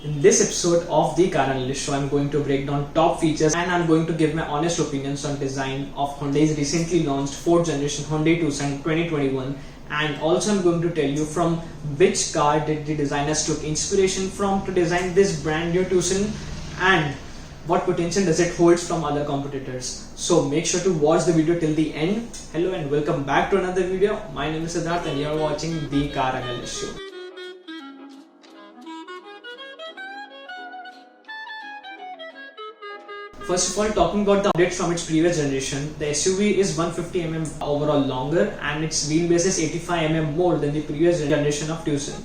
In this episode of the Car Analyst Show, I'm going to break down top features and I'm going to give my honest opinions on design of Hyundai's recently launched 4th generation Hyundai Tucson 2021, and also I'm going to tell you from which car did the designers took inspiration from to design this brand new Tucson and what potential does it hold from other competitors. So make sure to watch the video till the end. Hello and welcome back to another video. My name is Siddharth and you are watching the Car Analyst Show. First of all, talking about the updates from its previous generation, the SUV is 150mm overall longer and its wheelbase is 85mm more than the previous generation of Tucson.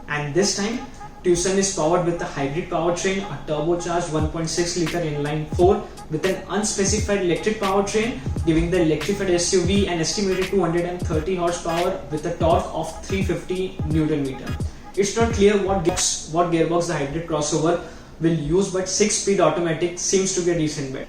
And this time, Tucson is powered with a hybrid powertrain, a turbocharged 1.6 litre inline-4 with an unspecified electric powertrain, giving the electrified SUV an estimated 230 horsepower with a torque of 350 Nm. It's not clear what gearbox the hybrid crossover will use, but 6-speed automatic seems to be a decent bet.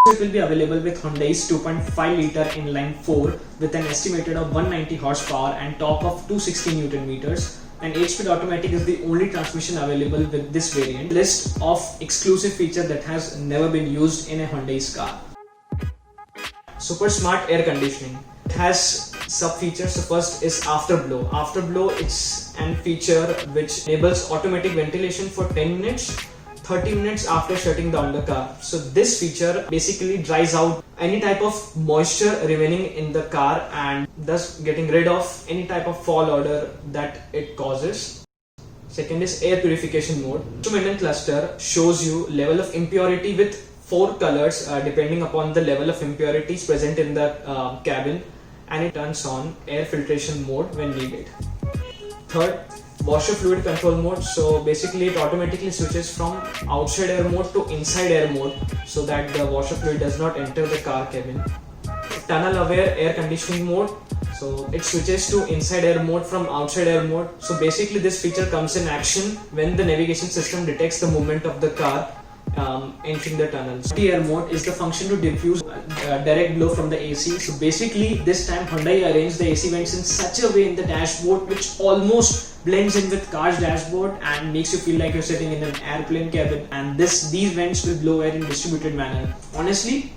It will be available with Hyundai's 2.5 litre inline-4 with an estimated of 190 horsepower and torque of 260 Nm. And 8-speed automatic is the only transmission available with this variant. List of exclusive features that has never been used in a Hyundai's car. Super smart air conditioning. It has sub features. So first is afterglow. Afterglow, it's an feature which enables automatic ventilation for 10 minutes, 30 minutes after shutting down the car. So this feature basically dries out any type of moisture remaining in the car and thus getting rid of any type of fall odor that it causes. Second is air purification mode. Instrument cluster shows you level of impurity with 4 colors depending upon the level of impurities present in the cabin, and it turns on air filtration mode when needed. Third, washer fluid control mode. So basically it automatically switches from outside air mode to inside air mode so that the washer fluid does not enter the car cabin. Tunnel aware air conditioning mode. So it switches to inside air mode from outside air mode. So basically this feature comes in action when the navigation system detects the movement of the car entering the tunnel. Air mode is the function to diffuse direct blow from the AC. So basically this time Hyundai arranged the AC vents in such a way in the dashboard which almost blends in with car's dashboard and makes you feel like you're sitting in an airplane cabin, and these vents will blow air in distributed manner. Honestly,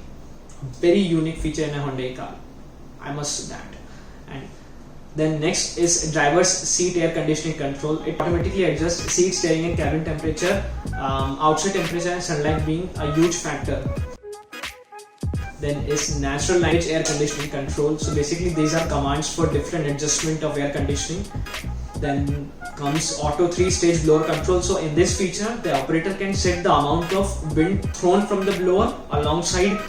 very unique feature in a Hyundai car, I must say that. And then next is driver's seat air conditioning control. It automatically adjusts seat, steering and cabin temperature, outside temperature and sunlight being a huge factor. Then is natural language air conditioning control. So basically these are commands for different adjustment of air conditioning. Then comes auto 3-stage blower control. So in this feature, the operator can set the amount of wind thrown from the blower alongside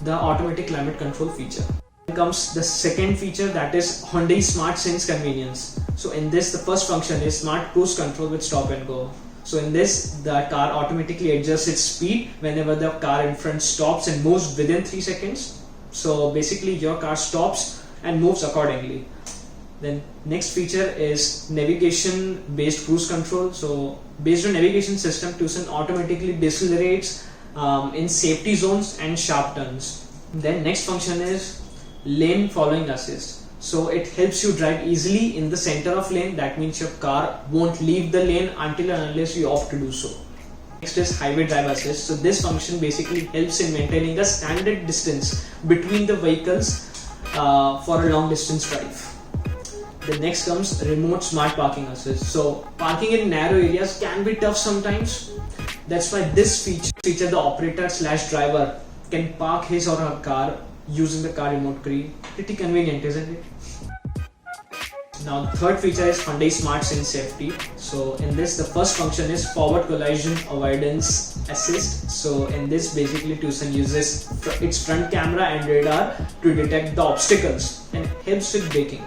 the automatic climate control feature. Then comes the second feature, that is Hyundai Smart Sense convenience. So in this, the first function is smart cruise control with stop and go. So in this, the car automatically adjusts its speed whenever the car in front stops and moves within 3 seconds. So basically your car stops and moves accordingly. Then next feature is navigation based cruise control. So based on navigation system, Tucson automatically decelerates in safety zones and sharp turns. Then next function is lane following assist. So it helps you drive easily in the center of lane. That means your car won't leave the lane until and unless you opt to do so. Next is highway drive assist. So this function basically helps in maintaining a standard distance between the vehicles for a long distance drive. The next comes remote smart parking assist. So parking in narrow areas can be tough sometimes. That's why this feature the operator / driver can park his or her car using the car remote key. Pretty convenient, isn't it? Now the third feature is Hyundai Smart Sense Safety. So in this, the first function is forward collision avoidance assist. So in this, basically Tucson uses its front camera and radar to detect the obstacles and helps with braking.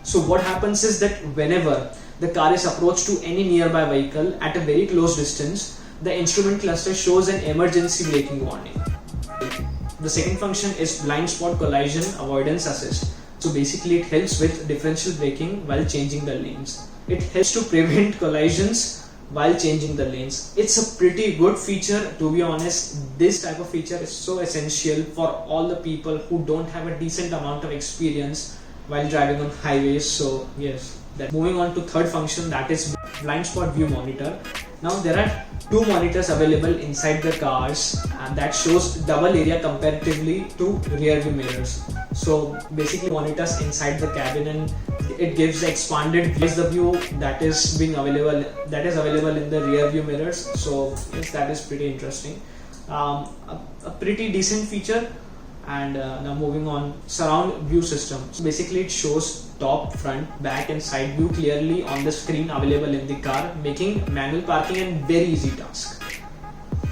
So what happens is that whenever the car is approached to any nearby vehicle at a very close distance, the instrument cluster shows an emergency braking warning. The second function is blind spot collision avoidance assist. So basically it helps with differential braking while changing the lanes. It helps to prevent collisions while changing the lanes. It's a pretty good feature, to be honest. This type of feature is so essential for all the people who don't have a decent amount of experience while driving on highways. So yes, Then moving on to third function, that is blind spot view monitor. Now there are two monitors available inside the cars and that shows double area comparatively to rear view mirrors. So basically monitors inside the cabin and it gives the expanded view that is available in the rear view mirrors. So yes, that is pretty interesting. A pretty decent feature. And now moving on, surround view system. So basically it shows top, front, back and side view clearly on the screen available in the car, making manual parking a very easy task.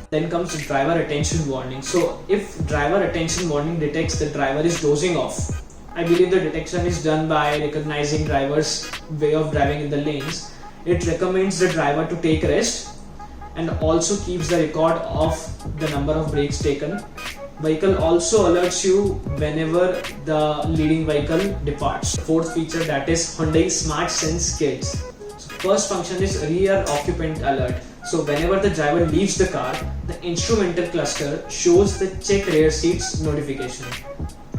Then comes driver attention warning. So if driver attention warning detects the driver is dozing off, I believe the detection is done by recognizing driver's way of driving in the lanes. It recommends the driver to take rest and also keeps the record of the number of breaks taken. Vehicle also alerts you whenever the leading vehicle departs. Fourth feature, that is Hyundai Smart Sense Kits. So first function is rear occupant alert. So whenever the driver leaves the car, the instrumental cluster shows the check rear seats notification.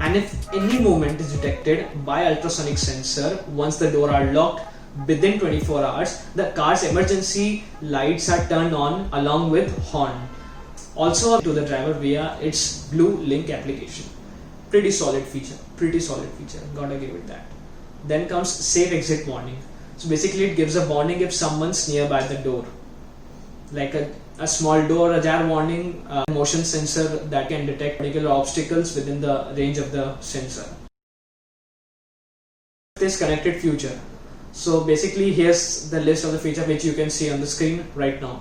And if any movement is detected by ultrasonic sensor once the doors are locked, within 24 hours, the car's emergency lights are turned on along with horn. Also to the driver via its Blue Link application. Pretty solid feature, gotta give it that. Then comes safe exit warning. So basically it gives a warning if someone's nearby the door. Like a small door ajar warning, motion sensor that can detect particular obstacles within the range of the sensor. This connected future. So basically here's the list of the feature which you can see on the screen right now.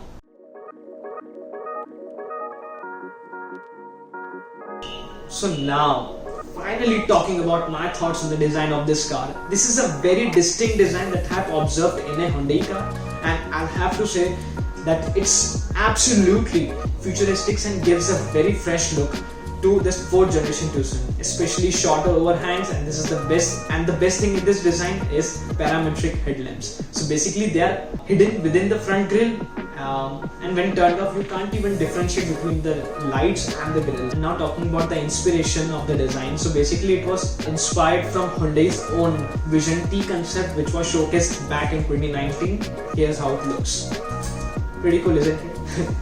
So now, finally talking about my thoughts on the design of this car. This is a very distinct design that I have observed in a Hyundai car, and I'll have to say that it's absolutely futuristic and gives a very fresh look to this 4th generation Tucson, especially shorter overhangs, and this is the best. And the best thing in this design is parametric headlamps. So basically they are hidden within the front grille, and when turned off you can't even differentiate between the lights and the grille. And now talking about the inspiration of the design. So basically it was inspired from Hyundai's own Vision T concept, which was showcased back in 2019. Here's how it looks. Pretty cool, isn't it?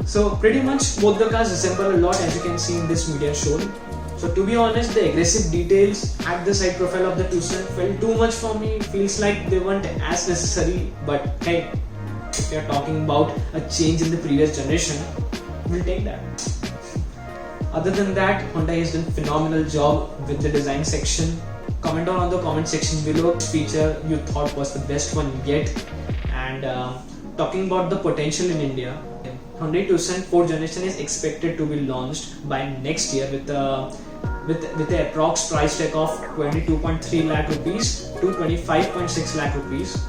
So pretty much both the cars resemble a lot, as you can see in this media shown. So to be honest, the aggressive details at the side profile of the Tucson felt too much for me. Feels like they weren't as necessary, but hey, if you're talking about a change in the previous generation, we'll take that. Other than that, Hyundai has done a phenomenal job with the design section. Comment on the comment section below which feature you thought was the best one yet. And talking about the potential in India, Hyundai Tucson 4th generation is expected to be launched by next year with a approx price tag of 22.3 lakh rupees to 25.6 lakh rupees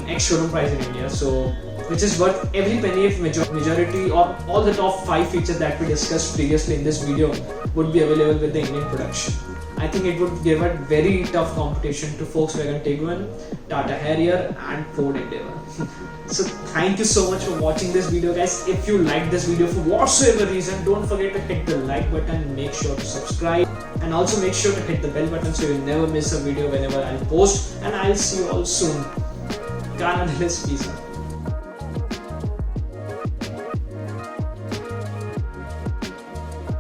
ex showroom price in India. So which is worth every penny if majority or all the top 5 features that we discussed previously in this video would be available with the Indian production. I think it would give a very tough competition to Volkswagen Tiguan, Tata Harrier and Ford Endeavour. So thank you so much for watching this video, guys. If you liked this video for whatsoever reason, don't forget to hit the like button, make sure to subscribe and also make sure to hit the bell button so you'll never miss a video whenever I'll post, and I'll see you all soon. Peace out.